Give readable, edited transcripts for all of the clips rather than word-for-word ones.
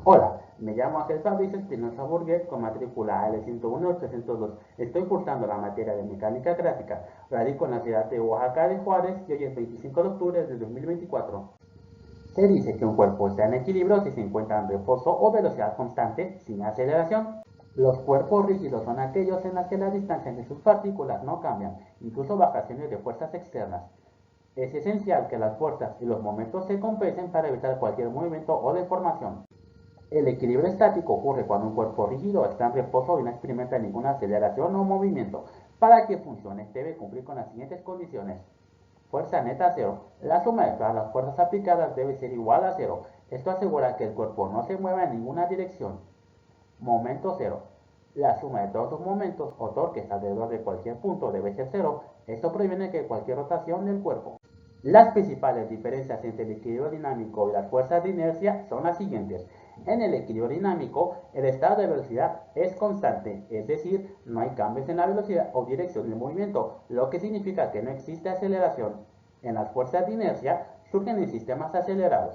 Hola, me llamo Ángel Fabricio Espinosa Burgués con matrícula L101-802. Estoy cursando la materia de mecánica gráfica. Radico en la ciudad de Oaxaca de Juárez y hoy es 25 de octubre de 2024. Se dice que un cuerpo está en equilibrio si se encuentra en reposo o velocidad constante sin aceleración. Los cuerpos rígidos son aquellos en los que la distancia entre sus partículas no cambian, incluso bajo acciones de fuerzas externas. Es esencial que las fuerzas y los momentos se compensen para evitar cualquier movimiento o deformación. El equilibrio estático ocurre cuando un cuerpo rígido está en reposo y no experimenta ninguna aceleración o movimiento. Para que funcione, debe cumplir con las siguientes condiciones. Fuerza neta cero. La suma de todas las fuerzas aplicadas debe ser igual a cero. Esto asegura que el cuerpo no se mueva en ninguna dirección. Momento cero. La suma de todos los momentos o torques alrededor de cualquier punto debe ser cero. Esto previene que cualquier rotación del cuerpo. Las principales diferencias entre el equilibrio dinámico y las fuerzas de inercia son las siguientes. En el equilibrio dinámico, el estado de velocidad es constante, es decir, no hay cambios en la velocidad o dirección del movimiento, lo que significa que no existe aceleración. En las fuerzas de inercia surgen en sistemas acelerados,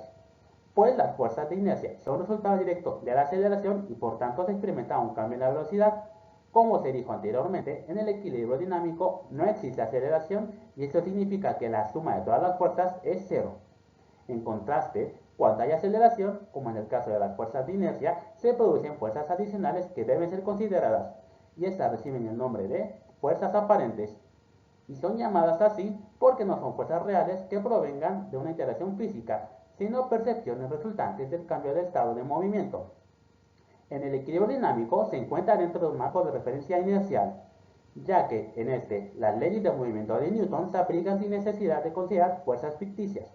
pues las fuerzas de inercia son resultado directo de la aceleración y por tanto se experimenta un cambio en la velocidad. Como se dijo anteriormente, en el equilibrio dinámico no existe aceleración y esto significa que la suma de todas las fuerzas es cero. En contraste, cuando hay aceleración, como en el caso de las fuerzas de inercia, se producen fuerzas adicionales que deben ser consideradas y estas reciben el nombre de fuerzas aparentes y son llamadas así porque no son fuerzas reales que provengan de una interacción física, sino percepciones resultantes del cambio de estado de movimiento. En el equilibrio dinámico se encuentra dentro de un marco de referencia inercial, ya que en este las leyes de movimiento de Newton se aplican sin necesidad de considerar fuerzas ficticias.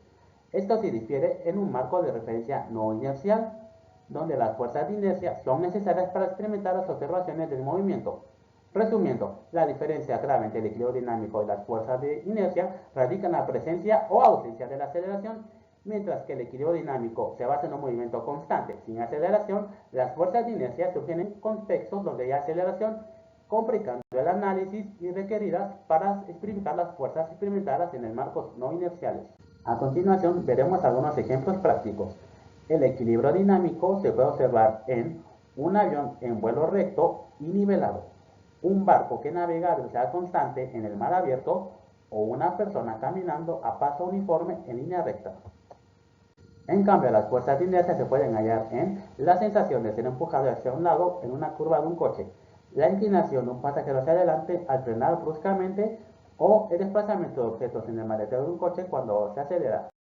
Esto se difiere en un marco de referencia no inercial, donde las fuerzas de inercia son necesarias para experimentar las observaciones del movimiento. Resumiendo, la diferencia grave entre el equilibrio dinámico y las fuerzas de inercia radica en la presencia o ausencia de la aceleración. Mientras que el equilibrio dinámico se basa en un movimiento constante, sin aceleración, las fuerzas de inercia surgen en contextos donde hay aceleración, complicando el análisis y requeridas para explicar las fuerzas experimentadas en el marcos no inerciales. A continuación veremos algunos ejemplos prácticos. El equilibrio dinámico se puede observar en un avión en vuelo recto y nivelado, un barco que navega a velocidad constante en el mar abierto o una persona caminando a paso uniforme en línea recta. En cambio, las fuerzas de inercia se pueden hallar en la sensación de ser empujado hacia un lado en una curva de un coche, la inclinación de un pasajero hacia adelante al frenar bruscamente o el desplazamiento de objetos en el maletero de un coche cuando se acelera.